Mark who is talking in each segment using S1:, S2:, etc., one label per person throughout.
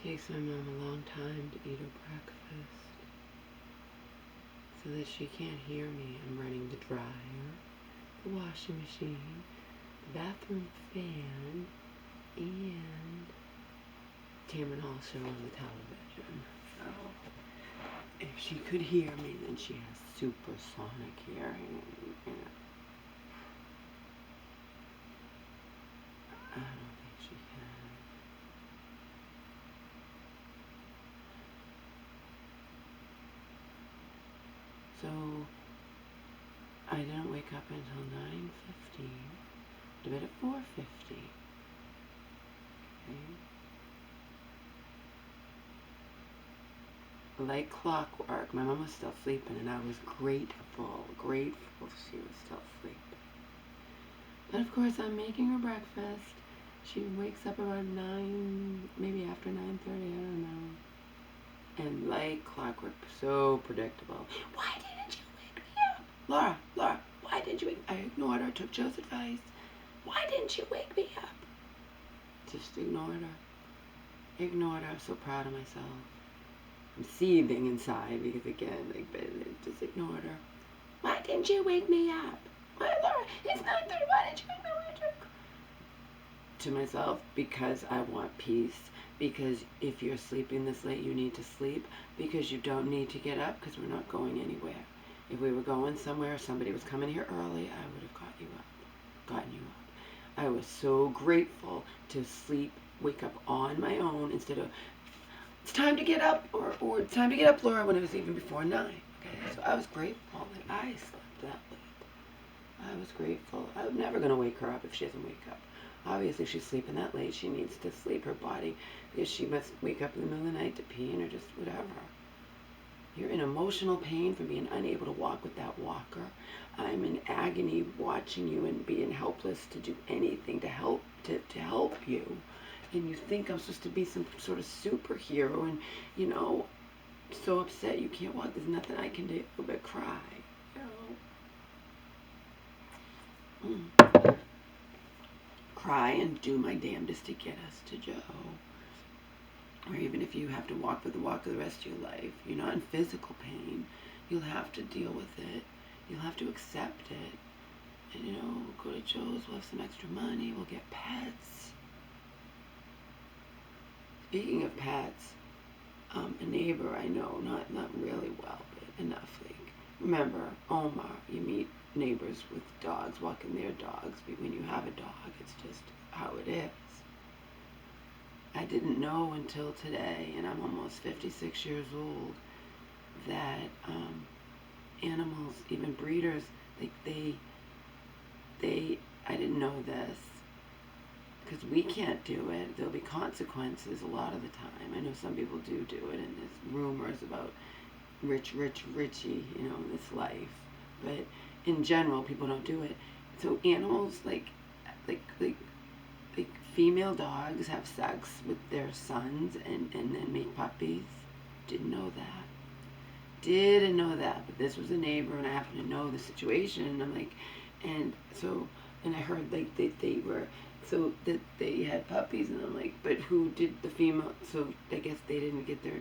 S1: Takes my mom a long time to eat her breakfast. So that she can't hear me, I'm running the dryer, the washing machine, the bathroom fan, and Tamron Hall show on the television. So if she could hear me, then she has supersonic hearing. You know, I don't think she can. So I didn't wake up until 9:15. To bed at 4:50. Okay. Like clockwork, my mom was still sleeping, and I was grateful she was still sleeping. But of course, I'm making her breakfast. She wakes up around 9, maybe after 9:30, I don't know. And like clockwork, so predictable. Why didn't you wake me up? Laura, why didn't you wake me up? I ignored her, took Joe's advice. Why didn't you wake me up? Just ignored her. Ignored her. I'm so proud of myself. I'm seething inside because, again, just ignored her. Why didn't you wake me up? Why, Laura, it's 9:30. Why didn't you wake me up? To myself, because I want peace. Because if you're sleeping this late, you need to sleep. Because you don't need to get up, because we're not going anywhere. If we were going somewhere, somebody was coming here early, I would have gotten you up. I was so grateful to sleep, wake up on my own, instead of, it's time to get up, or it's time to get up, Laura, when it was even before 9. Okay, so I was grateful that I slept that late. I was grateful. I'm never going to wake her up if she doesn't wake up. Obviously, she's sleeping that late. She needs to sleep her body, because she must wake up in the middle of the night to pee or just whatever. You're in emotional pain from being unable to walk with that walker. I'm in agony watching you and being helpless to do anything to help you. And you think I'm supposed to be some sort of superhero, and, so upset you can't walk. There's nothing I can do but cry. Cry and do my damnedest to get us to Joe. Or even if you have to walk with the walker the rest of your life, you're not in physical pain. You'll have to deal with it. You'll have to accept it. And, go to Joe's, we'll have some extra money, we'll get pets. Speaking of pets, a neighbor I know, not really well, but enough. Remember, Omar, you meet neighbors with dogs, walking their dogs, but when you have a dog, it's just how it is. I didn't know until today, and I'm almost 56 years old, that animals, even breeders, I didn't know this, because we can't do it. There'll be consequences a lot of the time. I know some people do it, and there's rumors about Richie, in this life. But in general, people don't do it. So animals, like female dogs have sex with their sons and then make puppies. Didn't know that. But this was a neighbor, and I happen to know the situation. And I'm like, and I heard they were, so that they had puppies, and I'm like, but who did the female? So I guess they didn't get their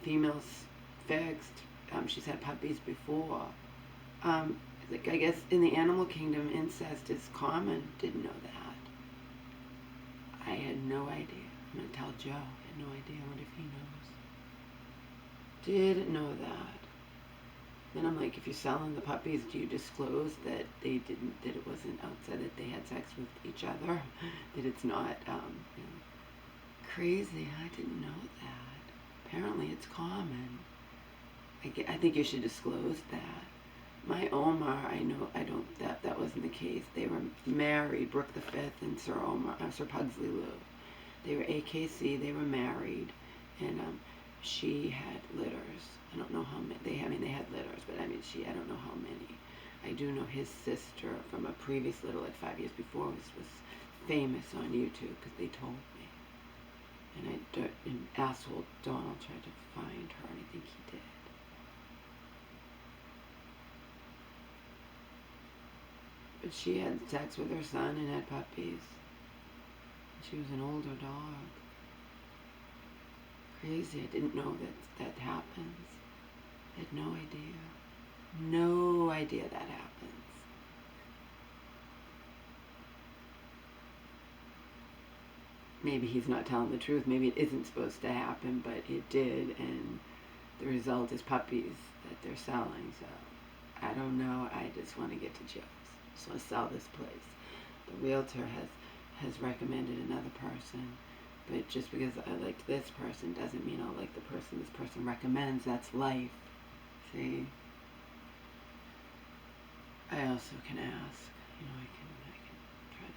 S1: females fixed. She's had puppies before. I guess in the animal kingdom, incest is common. Didn't know that. I had no idea. I'm going to tell Joe. I had no idea. I wonder if he knows. Didn't know that. Then I'm like, if you're selling the puppies, do you disclose that that it wasn't outside, that they had sex with each other? That it's not, crazy. I didn't know that. Apparently it's common. I think you should disclose that. My Omar, that wasn't the case. They were married, Brooke the Fifth and Sir Pugsley Lou. They were AKC, they were married, and she had litters. I don't know how many, they had litters, but I don't know how many. I do know his sister from a previous litter, 5 years before, was famous on YouTube, because they told me. And asshole Donald tried to find her, and I think he did. But she had sex with her son and had puppies. She was an older dog. crazy. I didn't know that happens. I had no idea. No idea that happens. Maybe he's not telling the truth. Maybe it isn't supposed to happen, but it did, and the result is puppies that they're selling. So I don't know. I just want to get to Joe's. I just want to sell this place. The realtor has recommended another person, but just because I liked this person doesn't mean I'll like the person this person recommends. That's life. See? I also can ask. I can try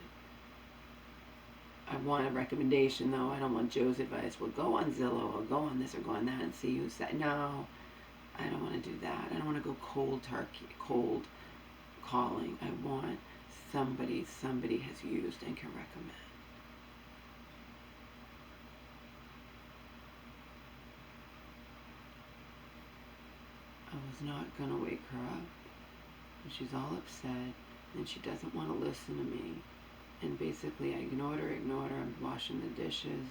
S1: to. I want a recommendation though. I don't want Joe's advice. Well, go on Zillow or go on this or go on that and see who said. No, I don't want to do that. I don't want to go cold turkey, cold calling. I want somebody has used and can recommend. I was not going to wake her up. And she's all upset, and she doesn't want to listen to me. And basically, I ignored her. I'm washing the dishes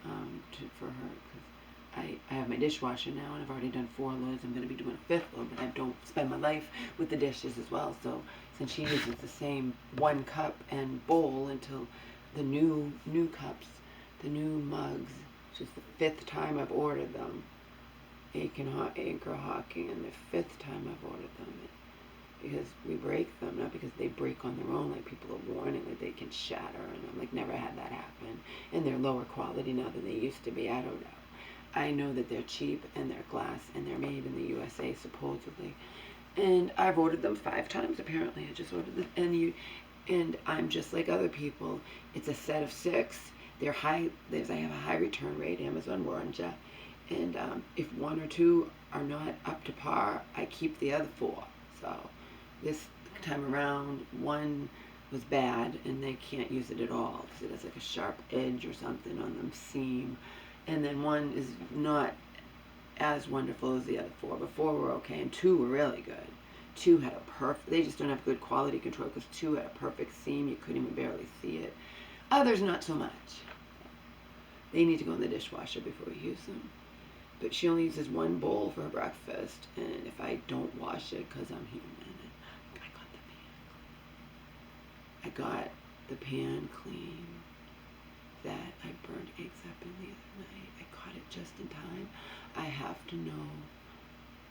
S1: for her, because I have my dishwasher now, and I've already done 4 loads. I'm going to be doing a 5th load, but I don't spend my life with the dishes as well. So since she uses the same 1 cup and bowl until the new cups, the new mugs, which is the 5th time I've ordered them, Anchor Hawking, and the 5th time I've ordered them. Because we break them, not because they break on their own, like people are warning that they can shatter, and I'm like, never had that happen. And they're lower quality now than they used to be. I don't know. I know that they're cheap and they're glass and they're made in the USA supposedly. And I've ordered them 5 times apparently. I just ordered them, and I'm just like other people. It's a set of 6. They're high. I have a high return rate. Amazon warns you. And if 1 or 2 are not up to par, I keep the other 4. So this time around, 1 was bad and they can't use it at all because it has like a sharp edge or something on the seam. And then 1 is not as wonderful as the other 4, but 4 were okay and 2 were really good. 2 had a perfect, they just don't have good quality control because 2 had a perfect seam. You couldn't even barely see it. Others not so much. They need to go in the dishwasher before we use them. But she only uses 1 bowl for her breakfast, and if I don't wash it, because I'm human, I got the pan clean that I burned eggs up in the other night. I caught it just in time. I have to know.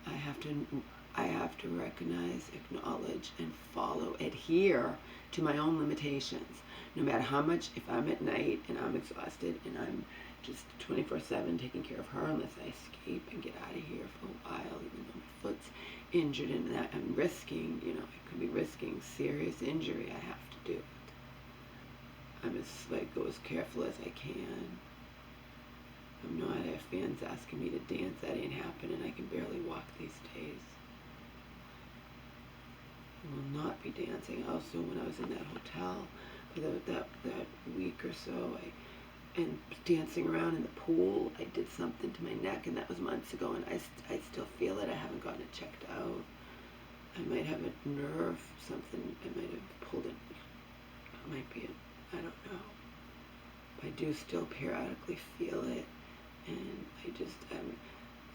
S1: I have to recognize, acknowledge, and follow, adhere to my own limitations. No matter how much, if I'm at night and I'm exhausted and I'm just 24/7 taking care of her, unless I escape and get out of here for a while, even though my foot's injured and that I'm risking, I could be risking serious injury. I have to do it. I'm go as careful as I can. I'm not, I have fans asking me to dance. That ain't happening. I can barely walk these days. I will not be dancing. Also, when I was in that hotel for that week or so, and dancing around in the pool, I did something to my neck, and that was months ago, and I still feel it. I haven't gotten it checked out. I might have a nerve, something. I might have pulled it. It might be I don't know. But I do still periodically feel it, and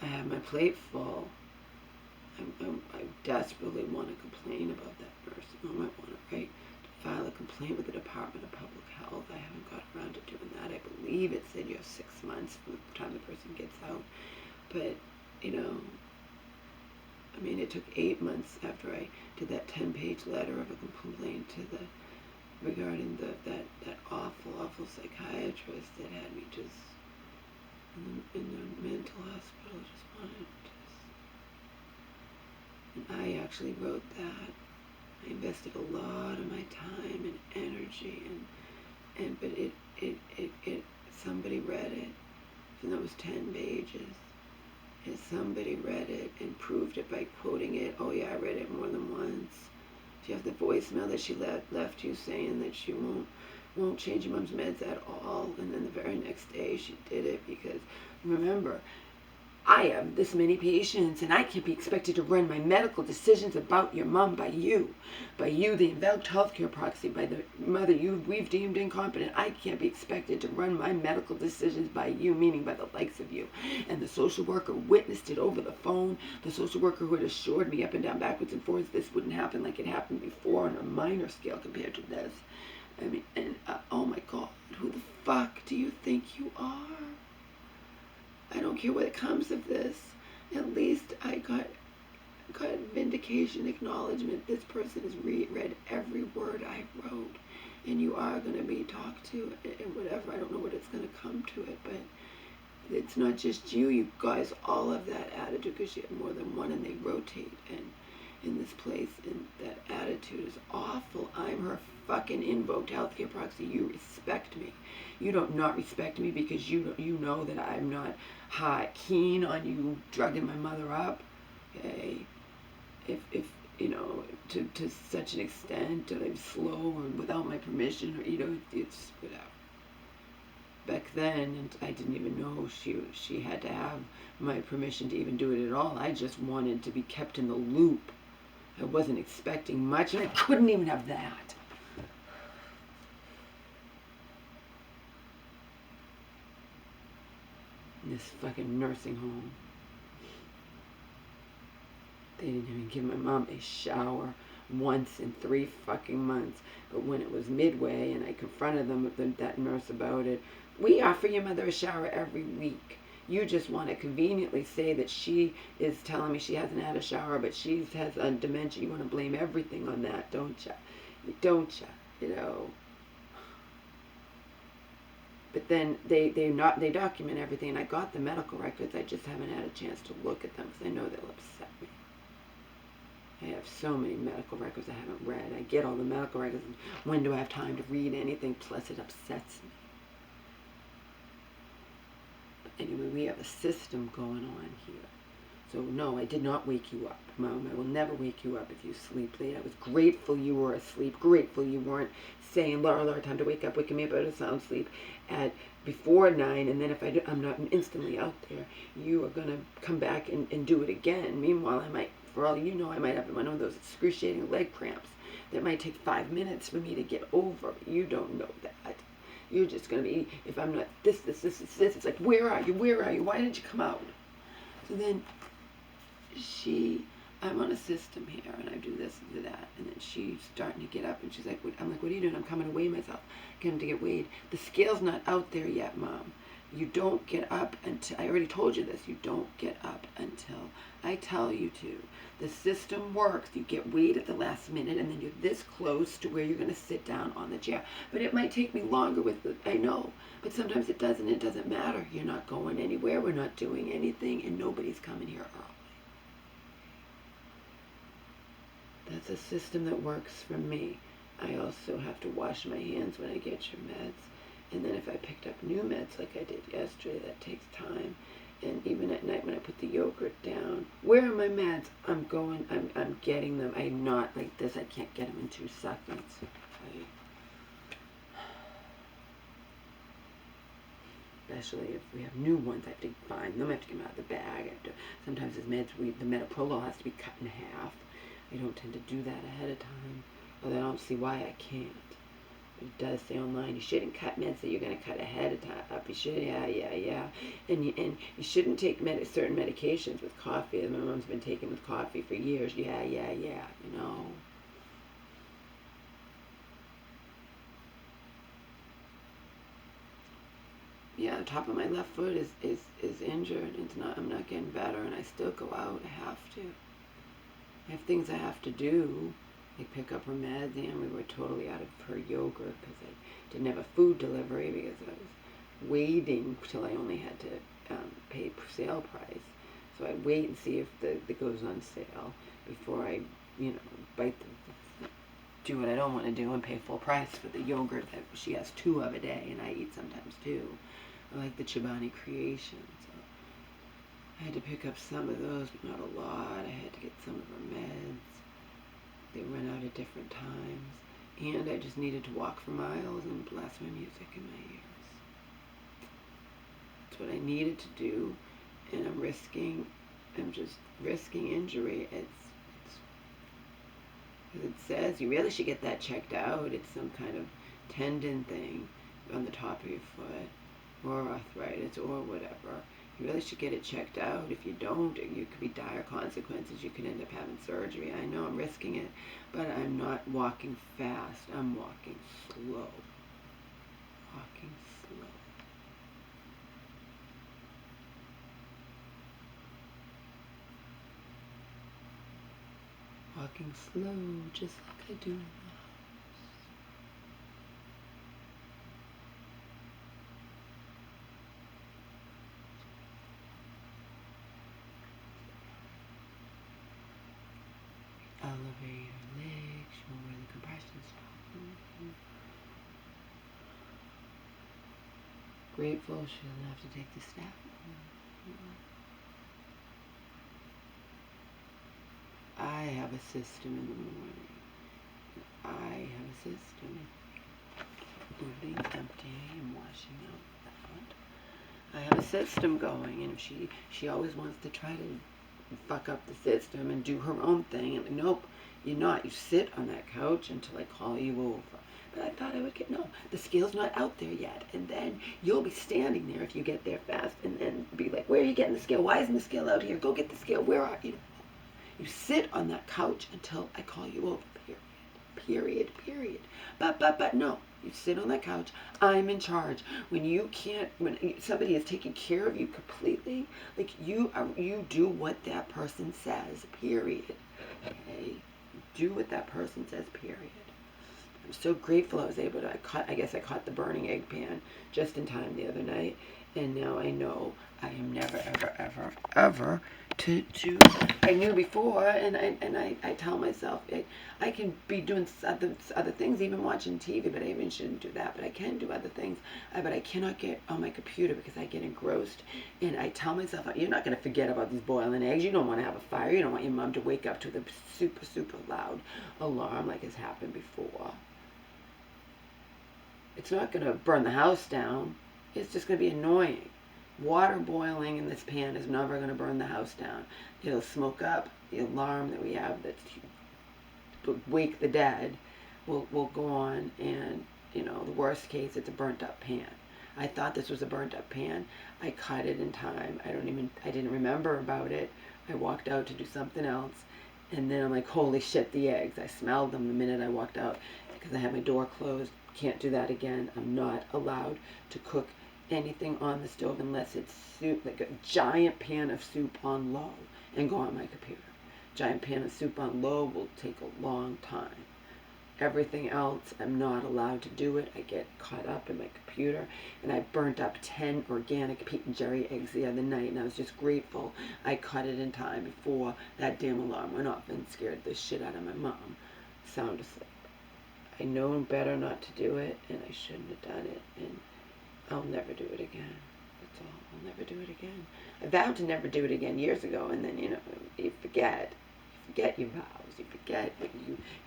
S1: I have my plate full. I desperately want to complain about that nursing home. I want to file a complaint with the Department of Public Health. I haven't got around to doing that. I believe it said you have 6 months from the time the person gets out. But, it took 8 months after I did that 10-page letter of a complaint regarding that awful psychiatrist that had me just in the mental hospital, just wanted to. And I actually wrote that. I invested a lot of my time and energy, but it somebody read it, even though it was 10 pages. And somebody read it and proved it by quoting it. Oh yeah, I read it more than once. You have the voicemail that she left you saying that she won't change your mom's meds at all, and then the very next day she did it because, remember, I have this many patients, and I can't be expected to run my medical decisions about your mom by you, the invoked healthcare proxy, by the mother we've deemed incompetent. I can't be expected to run my medical decisions by you, meaning by the likes of you. And the social worker witnessed it over the phone. The social worker who had assured me up and down, backwards and forwards, this wouldn't happen like it happened before on a minor scale compared to this. I mean, and oh my God, who the fuck do you think you are? I don't care what comes of this. At least I got vindication, acknowledgement. This person has read every word I wrote, and you are going to be talked to, and whatever. I don't know what it's going to come to it, but it's not just you. You guys all have that attitude because you have more than one, and they rotate. And in this place, and that attitude is awful. I'm her fucking invoked healthcare proxy. You respect me. You don't not respect me because you know that I'm not keen on you drugging my mother up. Okay, if you know, to such an extent that I'm slow or without my permission, or it's whatever. Back then, and I didn't even know she had to have my permission to even do it at all. I just wanted to be kept in the loop. I wasn't expecting much, and I couldn't even have that. This fucking nursing home. They didn't even give my mom a shower once in 3 fucking months. But when it was midway and I confronted them with that nurse about it, we offer your mother a shower every week. You just want to conveniently say that she is telling me she hasn't had a shower, but she has a dementia. You want to blame everything on that, don't you? Don't you? You know. But then they document everything, and I got the medical records. I just haven't had a chance to look at them because I know they'll upset me. I have so many medical records I haven't read. I get all the medical records, and when do I have time to read anything? Plus, it upsets me. Anyway, we have a system going on here. So no, I did not wake you up, Mom. I will never wake you up if you sleep late. I was grateful you were asleep, grateful you weren't saying, Laura, time to wake up, waking me up out of sound sleep at before 9, and then if I'm not instantly out there, you are going to come back and do it again. Meanwhile, I might, for all you know, I might have one of those excruciating leg cramps that might take 5 minutes for me to get over. You don't know that. You're just going to be, if I'm not this, it's like, where are you? Where are you? Why didn't you come out? So then I'm on a system here, and I do this and do that, and then she's starting to get up, and she's like, I'm like, what are you doing? I'm coming to weigh myself. Getting to get weighed. The scale's not out there yet, Mom. You don't get up until, I already told you this, you don't get up until I tell you to. The system works. You get weighed at the last minute, and then you're this close to where you're going to sit down on the chair. But it might take me longer I know, but sometimes it doesn't. It doesn't matter. You're not going anywhere. We're not doing anything, and nobody's coming here early. That's a system that works for me. I also have to wash my hands when I get your meds. And then if I picked up new meds like I did yesterday, that takes time. And even at night when I put the yogurt down, where are my meds? I'm getting them. I'm not like this. I can't get them in 2 seconds. Especially if we have new ones, I have to find them. I have to get them out of the bag. Sometimes the metoprolol has to be cut in half. I don't tend to do that ahead of time, but I don't see why I can't. But it does say online, you shouldn't cut meds that you're going to cut ahead of time. You should, yeah. And you shouldn't take certain medications with coffee, as my mom's been taking with coffee for years. Yeah, you know. Yeah, the top of my left foot is injured. I'm not getting better, and I still go out. I have to. I have things I have to do, like pick up her meds, and we were totally out of her yogurt because I didn't have a food delivery because I was waiting till I only had to pay sale price. So I wait and see if it goes on sale before I, do what I don't want to do and pay full price for the yogurt that she has 2 of a day, and I eat sometimes too. I like the Chobani Creation. I had to pick up some of those, but not a lot. I had to get some of her meds. They run out at different times. And I just needed to walk for miles and blast my music in my ears. That's what I needed to do. and I'm just risking injury. It says you really should get that checked out. It's some kind of tendon thing on the top of your foot, or arthritis, or whatever. You really should get it checked out. If you don't, you could be dire consequences. You could end up having surgery. I know I'm risking it, but I'm not walking fast. I'm walking slow. Walking slow. Walking slow, just like I do in the house. Elevate your legs, show where the compression stops. Grateful she doesn't have to take the step. I have a system in the morning. I have a system. Moving, emptying, and washing out that. I have a system going, and if she always wants to try to fuck up the system and do her own thing, and nope, you're not. You sit on that couch until I call you over. But I thought I would get, no, the scale's not out there yet. And then you'll be standing there if you get there fast, and then be like, where are you getting the scale? Why isn't the scale out here? Go get the scale. Where are you? You sit on that couch until I call you over. Period. But no. You sit on that couch. I'm in charge. When somebody is taking care of you completely, like you do what that person says. Period. Okay. Do what that person says. Period. I'm so grateful I was able to. I guess I caught the burning egg pan just in time the other night, and now I know I am never, ever to. I knew before, and I tell myself I can be doing other things, even watching TV, but I even shouldn't do that. But I can do other things, but I cannot get on my computer because I get engrossed. And I tell myself, you're not going to forget about these boiling eggs. You don't want to have a fire. You don't want your mom to wake up to the super loud alarm like has happened before. It's not going to burn the house down. It's just going to be annoying. Water boiling in this pan is never going to burn the house down. It'll smoke up. The alarm that we have that's to wake the dead will go on, and the worst case, it's a burnt up pan. I thought this was a burnt up pan. I cut it in time. I didn't remember about it. I walked out to do something else, and then I'm like, holy shit, the eggs. I smelled them the minute I walked out because I had my door closed. Can't do that again. I'm not allowed to cook anything on the stove unless it's soup, like a giant pan of soup on low, and go on my computer. Giant pan of soup on low will take a long time. Everything else, I'm not allowed to do it. I get caught up in my computer, and I burnt up 10 organic Pete and Jerry eggs the other night, and I was just grateful I cut it in time before that damn alarm went off and scared the shit out of my mom sound asleep. I know better not to do it, and I shouldn't have done it, and I'll never do it again. That's all. I'll never do it again. I vowed to never do it again years ago, and then, you forget. You forget your vows. You forget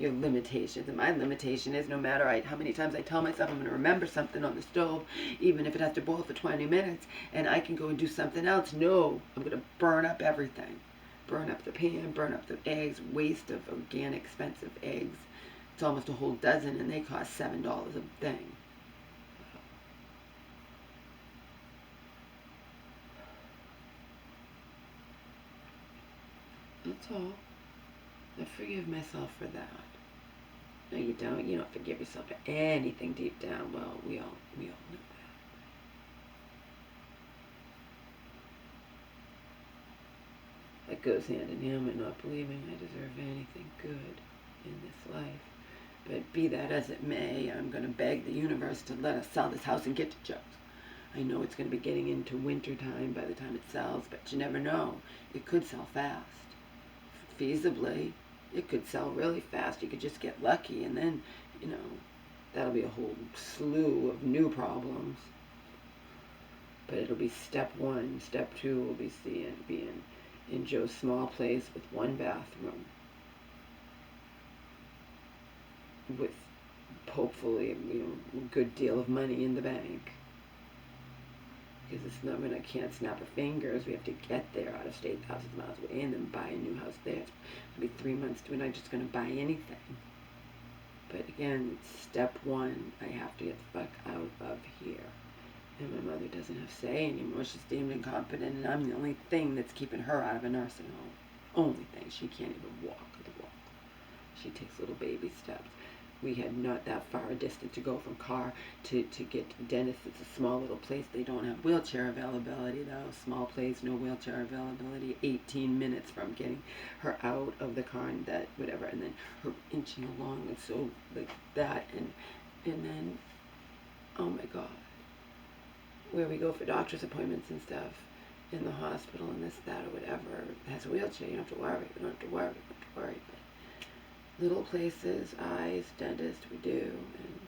S1: your limitations. And my limitation is no matter how many times I tell myself I'm going to remember something on the stove, even if it has to boil for 20 minutes, and I can go and do something else, no, I'm going to burn up everything. Burn up the pan, burn up the eggs, waste of organic, expensive eggs. It's almost a whole dozen, and they cost $7 a thing. That's all. I forgive myself for that. No, you don't. You don't forgive yourself for anything deep down. Well, we all know that. That goes hand in hand with not believing I deserve anything good in this life. But be that as it may, I'm going to beg the universe to let us sell this house and get to Joe's. I know it's going to be getting into winter time by the time it sells, but you never know. It could sell fast. Feasibly, it could sell really fast. You could just get lucky, and then, that'll be a whole slew of new problems. But it'll be step one. Step two will be being in Joe's small place with one bathroom, with hopefully a good deal of money in the bank. because it's not, I can't snap our fingers. We have to get there out of state, thousands of miles away, and then buy a new house there. It's going to be 3 months. We're not just going to buy anything. But again, step one, I have to get the fuck out of here. And my mother doesn't have say anymore. She's deemed incompetent, and I'm the only thing that's keeping her out of a nursing home. Only thing. She can't even walk the walk. She takes little baby steps. We had not that far a distance to go from car to get to the dentist. It's a small little place. They don't have wheelchair availability, though. Small place, no wheelchair availability. 18 minutes from getting her out of the car and that, whatever. And then her inching along and so like that. And then, oh my God, where we go for doctor's appointments and stuff in the hospital and this, that, or whatever. It has a wheelchair. You don't have to worry. We don't have to worry. We don't have to worry. But little places, eyes, dentist, we do. And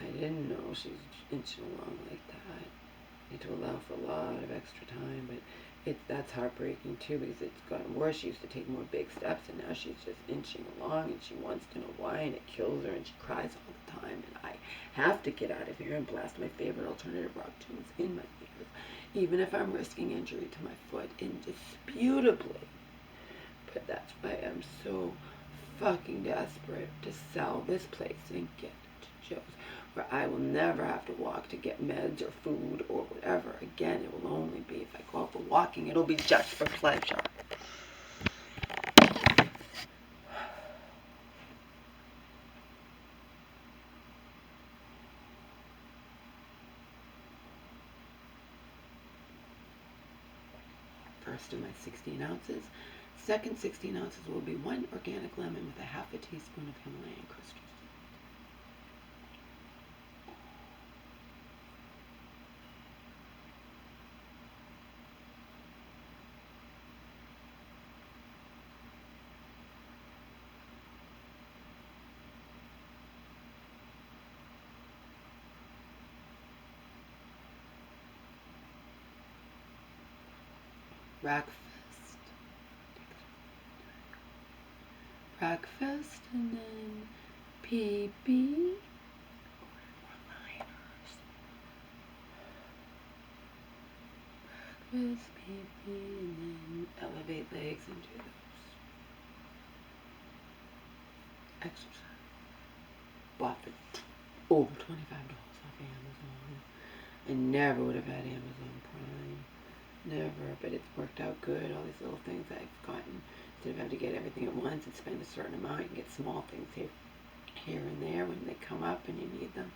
S1: I didn't know she's inching along like that. Need to allow for a lot of extra time, but that's heartbreaking too, because it's gotten worse. She used to take more big steps, and now she's just inching along, and she wants to know why, and it kills her, and she cries all the time. And I have to get out of here and blast my favorite alternative rock tunes in my ears, even if I'm risking injury to my foot, indisputably. But that's why I'm so fucking desperate to sell this place and get to Joe's, where I will never have to walk to get meds or food or whatever. Again, it will only be if I go out for walking. It'll be just for pleasure. First of my 16 ounces. Second 16 ounces will be 1 organic lemon with a half a teaspoon of Himalayan crystals. Breakfast, and then pee-pee. Breakfast, pee-pee, and then elevate legs and do those. Exercise. Bought for over $25 off Amazon. I never would have had Amazon Prime. Never, but it's worked out good. All these little things I've gotten. Instead of having to get everything at once and spend a certain amount, you can get small things here and there when they come up and you need them.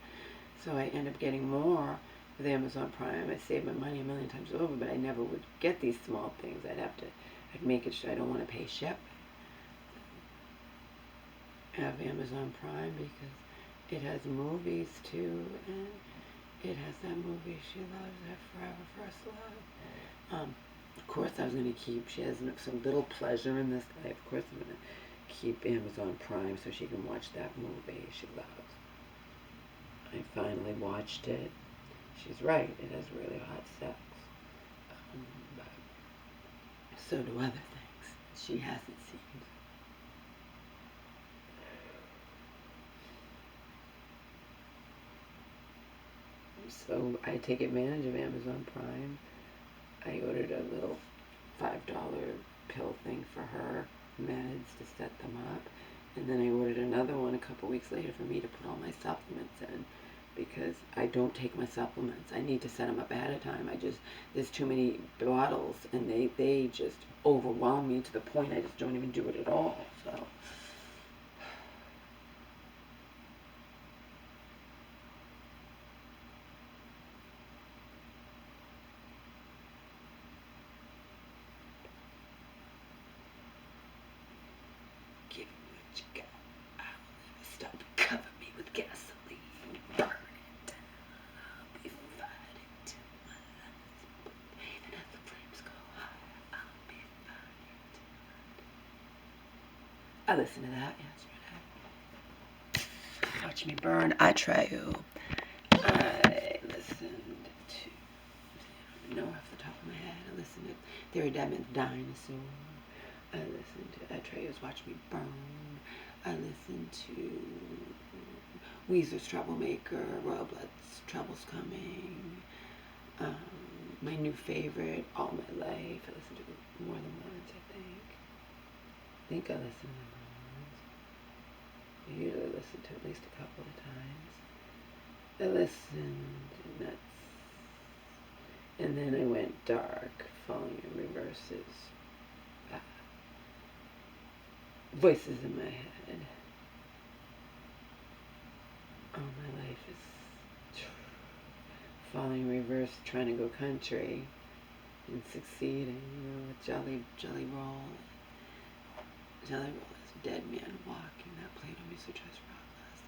S1: So I end up getting more with Amazon Prime. I save my money a million times over, but I never would get these small things. I'd make it sure I don't want to pay ship. I have Amazon Prime because it has movies too, and it has that movie she loves, that Forever First Love. Of course I was going to keep, she has some little pleasure in this life. Of course I'm going to keep Amazon Prime so she can watch that movie she loves. I finally watched it. She's right, it has really hot sex. But so do other things she hasn't seen. So I take advantage of Amazon Prime. I ordered a little $5 pill thing for her, meds to set them up. And then I ordered another one a couple weeks later for me to put all my supplements in, because I don't take my supplements. I need to set them up ahead of time. There's too many bottles, and they just overwhelm me to the point I just don't even do it at all. So give me what you got. I will never stop. Cover me with gasoline. Burn it down. I'll be fighting till my last breath. Even as the flames go higher, I'll be fighting till I listened to that yesterday. Watch me burn. I try you. I listened to, I don't know off the top of my head. I listened to Theory Deadman's Dinosaur. I listened to Atreus Watch Me Burn. I listened to Weezer's Troublemaker, Royal Blood's Trouble's Coming. my new favorite, All My Life. I listened to it more than once, I think. I think I listened to it more than once. I usually listen to it at least a couple of times. I listened, and then I went dark, falling in reverses. Voices in my head. All My Life is falling in reverse, trying to go country and succeeding, with Jelly Roll. Jelly Roll is Dead Man Walking. That played on Music Choice Rock last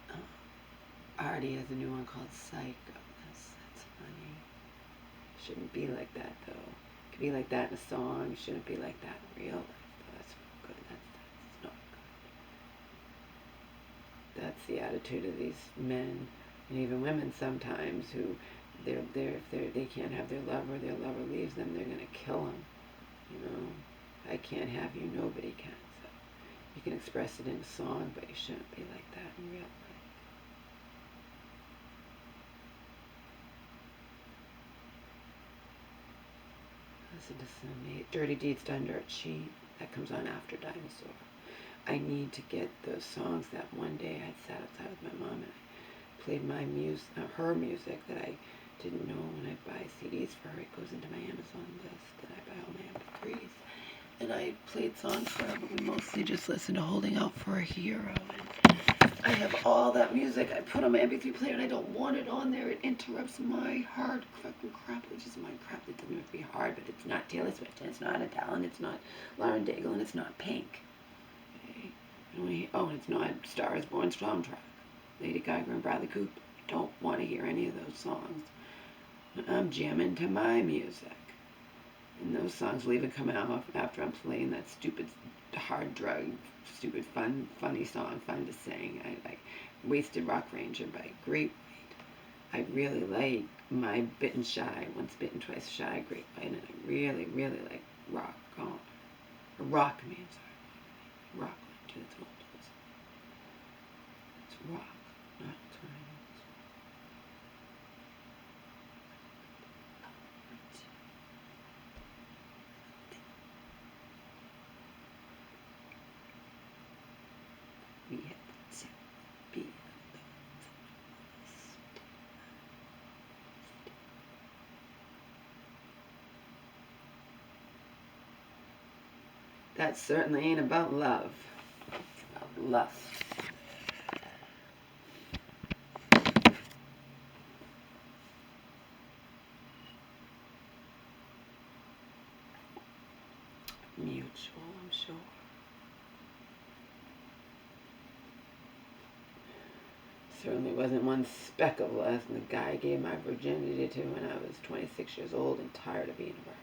S1: night. Artie has a new one called Psycho. That's funny. Shouldn't be like that though. It could be like that in a song. It shouldn't be like that in real life though. That's not good. That's not good. That's the attitude of these men and even women sometimes who if they can't have their lover leaves them, they're gonna kill them. I can't have you, nobody can. So you can express it in a song, but you shouldn't be like that in real life. Listen to some Dirty Deeds Done Dirt Cheap. That comes on after Dinosaur. I need to get those songs that one day I sat outside with my mom and I played my her music that I didn't know when I buy CDs for her. It goes into my Amazon list that I buy all my MP3s. And I played songs for her, but we mostly just listened to Holding Out for a Hero. And I have all that music I put on my MP3 player and I don't want it on there. It interrupts my hard fucking crap, which is my crap that doesn't have to be hard, but it's not Taylor Swift, and it's not Adele, and it's not Lauren Daigle, and it's not Pink. Okay? And it's not Star is Born soundtrack. Lady Gaga and Bradley Cooper. I don't want to hear any of those songs. I'm jamming to my music. And those songs will even come out after I'm playing that stupid, hard drug, stupid, funny song, fun to sing. I like Wasted Rock Ranger by Great White. I really like My Bitten Shy, Once Bitten, Twice Shy, Great White. And I really, really like Rock On. Or Rock Me, I'm sorry. Rock Me, too. That's what it is. It's rock, not time. We have to be that certainly ain't about love. It's about lust. Mutual, I'm sure. Certainly wasn't one speck of less than the guy I gave my virginity to when I was 26 years old and tired of being a virgin.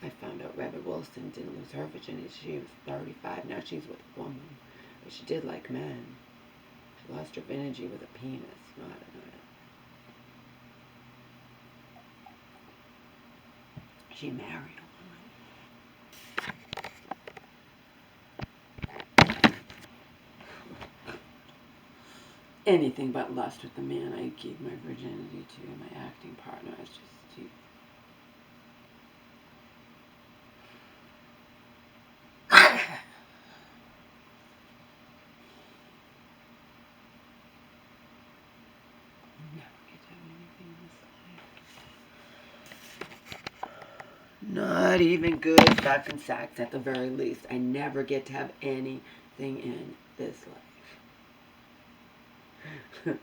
S1: I found out Rebecca Wilson didn't lose her virginity. She was 35. Now she's with a woman. But she did like men. She lost her virginity with a penis, not an She married a woman. Anything but lust with the man I gave my virginity to, my acting partner. It's just too... Not even good fucking sex at the very least. I never get to have anything in this life.